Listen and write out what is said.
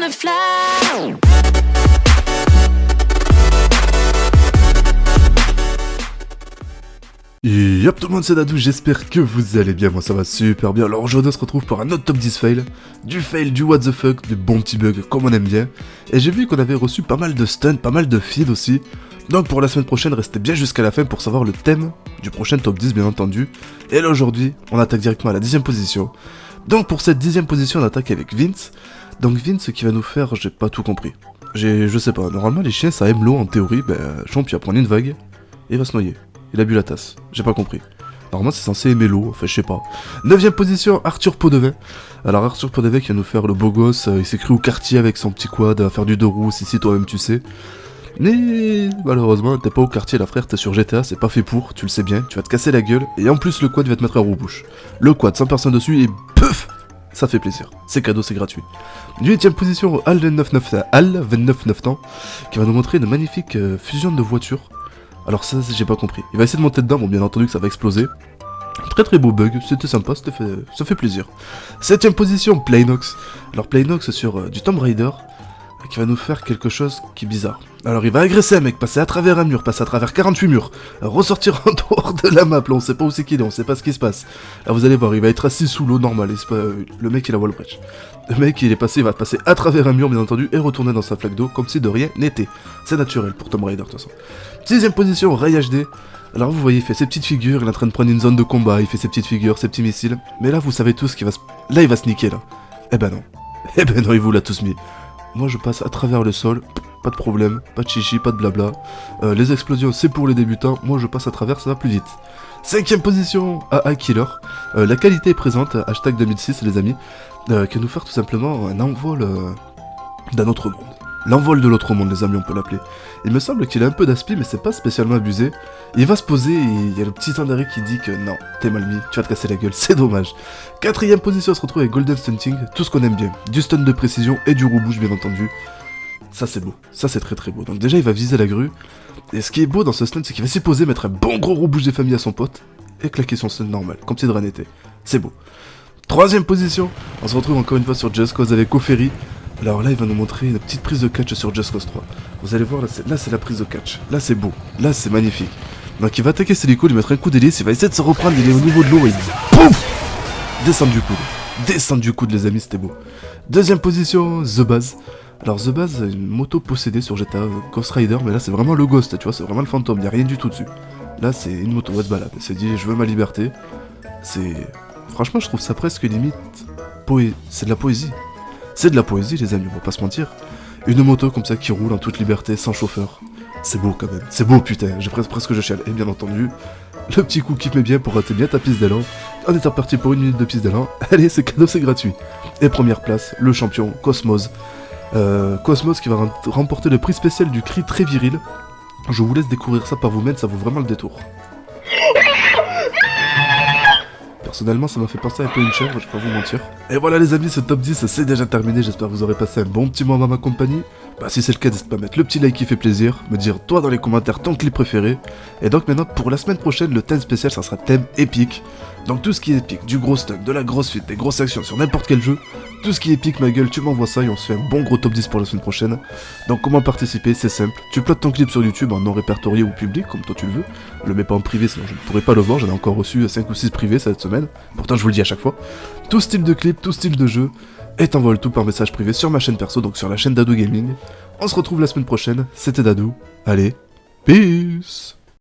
wanna fly. Yop tout le monde, c'est Dadou, j'espère que vous allez bien, moi ça va super bien. Alors aujourd'hui on se retrouve pour un autre top 10 fail, du what the fuck, du bon petit bug comme on aime bien. Et j'ai vu qu'on avait reçu pas mal de stuns, pas mal de feeds aussi. Donc pour la semaine prochaine, restez bien jusqu'à la fin pour savoir le thème du prochain top 10 bien entendu. Et là aujourd'hui, on attaque directement à la 10ème position. Donc pour cette 10ème position, on attaque avec Vince. Donc Vince qui va nous faire, j'ai pas tout compris. Je sais pas, normalement les chiens ça aime l'eau en théorie, Champ il va prendre une vague et il va se noyer. Il a bu la tasse, j'ai pas compris. Normalement c'est censé aimer l'eau, enfin je sais pas. 9ème position, Arthur Podevin. Alors Arthur Podevin qui va nous faire le beau gosse, il s'est cru au quartier avec son petit quad, à faire du deux roues, si toi-même tu sais. Mais malheureusement t'es pas au quartier là frère, t'es sur GTA, c'est pas fait pour, tu le sais bien, tu vas te casser la gueule, et en plus le quad va te mettre à roue-bouche. Le quad, 100 personnes dessus, et PEUF, ça fait plaisir, c'est cadeau, c'est gratuit. 8ème position, Al29 ans, qui va nous montrer une magnifique fusion de voitures. Alors ça, j'ai pas compris. Il va essayer de monter dedans, bon bien entendu que ça va exploser. Très très beau bug, c'était sympa, ça fait plaisir. 7ème position, Playnox. Alors Playnox sur du Tomb Raider, qui va nous faire quelque chose qui est bizarre. Alors il va agresser un mec, passer à travers un mur, passer à travers 48 murs, ressortir en dehors de la map, là on sait pas où c'est qu'il est, on sait pas ce qui se passe. Là vous allez voir, il va être assis sous l'eau normale, le mec il a wall breach. Le mec il va passer à travers un mur bien entendu et retourner dans sa flaque d'eau comme si de rien n'était. C'est naturel pour Tomb Raider de toute façon. 6ème position, Ray HD. Alors vous voyez, il fait ses petites figures, il est en train de prendre une zone de combat, il fait ses petites figures, ses petits missiles. Mais là vous savez tous qu'il va se... Là il va se niquer là. Eh ben non, il vous l'a tous mis. Moi je passe à travers le sol, pas de problème, pas de chichi, pas de blabla. Les explosions c'est pour les débutants, moi je passe à travers, ça va plus vite. 5ème position, AA Killer. La qualité est présente, hashtag 2006 les amis, qui va nous faire tout simplement un envol d'un autre monde. L'envol de l'autre monde les amis on peut l'appeler. Il me semble qu'il a un peu d'aspi mais c'est pas spécialement abusé. Il va se poser et il y a le petit Tandari qui dit que non, t'es mal mis, tu vas te casser la gueule, c'est dommage. 4ème position, on se retrouve avec Golden Stunting, tout ce qu'on aime bien. Du stun de précision et du roue-bouche bien entendu. Ça c'est beau, ça c'est très très beau. Donc déjà il va viser la grue. Et ce qui est beau dans ce stun c'est qu'il va s'y poser, mettre un bon gros roue-bouche des familles à son pote. Et claquer son stun normal, comme si de rien n'était. C'est beau. 3ème position, on se retrouve encore une fois sur Just Cause avec Oferi. Alors là il va nous montrer une petite prise de catch sur Just Cause 3. Vous allez voir là c'est la prise de catch. Là c'est beau, là c'est magnifique. Donc il va attaquer ses hélicos, lui mettre un coup d'hélice, il va essayer de se reprendre, il est au niveau de l'eau et pouf, descendre du coude les amis, c'était beau. 2ème position, The Baz. Alors The Baz, une moto possédée sur GTA Ghost Rider, mais là c'est vraiment le Ghost, tu vois, c'est vraiment le fantôme, y a rien du tout dessus. Là c'est une moto, elle se balade, elle s'est dit je veux ma liberté. Franchement je trouve ça presque limite c'est de la poésie. C'est de la poésie les amis, on va pas se mentir. Une moto comme ça qui roule en toute liberté, sans chauffeur. C'est beau quand même, c'est beau putain, j'ai presque je chiale. Et bien entendu, le petit coup qui te met bien pour rater bien ta piste d'élan. On est reparti pour 1 minute de piste d'élan. Allez, c'est cadeau, c'est gratuit. Et première place, le champion, Cosmos. Cosmos qui va remporter le prix spécial du cri très viril. Je vous laisse découvrir ça par vous-même, ça vaut vraiment le détour. Personnellement, ça m'a fait penser un peu à une chèvre, je vais pas vous mentir. Et voilà les amis, ce top 10 c'est déjà terminé, j'espère que vous aurez passé un bon petit moment à ma compagnie. Si c'est le cas, n'hésite pas à mettre le petit like qui fait plaisir, me dire toi dans les commentaires ton clip préféré. Et donc maintenant, pour la semaine prochaine, le thème spécial, ça sera thème épique. Donc tout ce qui est épique, du gros stun, de la grosse fuite, des grosses actions sur n'importe quel jeu, tout ce qui est épique ma gueule, tu m'envoies ça et on se fait un bon gros top 10 pour la semaine prochaine. Donc comment participer, c'est simple, tu uploades ton clip sur YouTube en non répertorié ou public, comme toi tu le veux. Le mets pas en privé sinon je ne pourrais pas le voir, j'en ai encore reçu 5 ou 6 privés cette semaine, pourtant je vous le dis à chaque fois. Tout style de clip, tout style de jeu, et t'envoies le tout par message privé sur ma chaîne perso, donc sur la chaîne Dadou Gaming. On se retrouve la semaine prochaine, c'était Dadou, allez, peace.